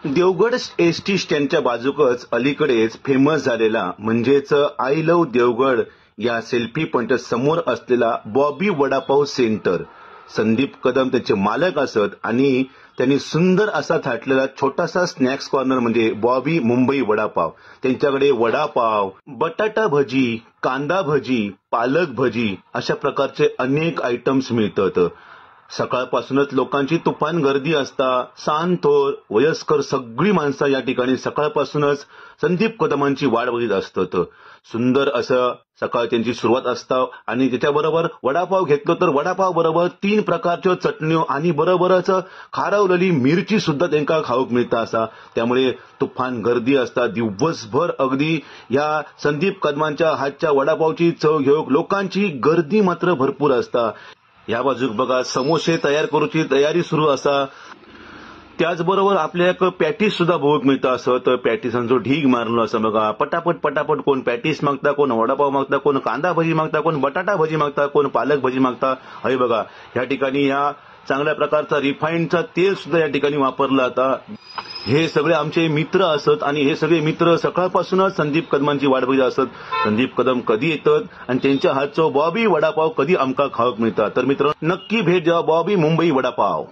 Devgad ST स्टँडच्या बाजूकच अलीकडेच famous झालेला म्हणजेच आय लव्ह देवगड या सेल्फी पॉइंट समोर असलेला बॉबी वडापाव सेंटर. संदीप कदम त्याचे मालक असत आणि त्यांनी सुंदर असा थाटलेला छोटासा स्नॅक्स कॉर्नर म्हणजे बॉबी मुंबई वडापाव. त्यांच्याकडे वडापाव, बटाटा भजी, कांदा भजी, पालक भजी अशा प्रकारचे अनेक आयटम्स मिळतात. सकाळपासूनच लोकांची तुफान गर्दी असता. थोर वयस्कर सगळी माणसं या ठिकाणी सकाळपासूनच संदीप कदमांची वाट बघत असतात. सुंदर असं सकाळ त्यांची सुरुवात असता आणि त्याच्याबरोबर वडापाव घेतलो तर वडापाव बरोबर 3 प्रकारच्या चटण्यो आणि बरोबरच खारवलेली मिरची सुद्धा त्यांना खाऊक मिळता असा. त्यामुळे तुफान गर्दी असता. दिवसभर अगदी या संदीप कदमांच्या हातच्या वडापावची चव घेऊक लोकांची गर्दी मात्र भरपूर असता. या बाजूक बघा समोसे तयार करूची तयारी सुरू असा. त्याचबरोबर आपल्या एक पॅटीस सुद्धा बघूक मिळता असं. तर पॅटिसांचो ढीग मारलो असं बघा. पटापट कोण पॅटीस मागता, कोण वडापाव मागता, कोण कांदा भजी मागता, कोण बटाटा भजी मागता, कोण पालक भजी मागता. हे बघा या ठिकाणी या चांगल्या प्रकारचा रिफाईंडचा तेल सुद्धा या ठिकाणी वापरलं जाता. हे सगळे आमचे मित्र असत आणि हे सगळे मित्र सकाळपासूनच संदीप कदमांची वाट बघत असत. संदीप कदम कधी येतात आणि त्यांच्या हातचं बॉबी वडापाव कधी आमका खाऊक मिळतात. तर मित्र नक्की भेट द्या बॉबी मुंबई वडापाव.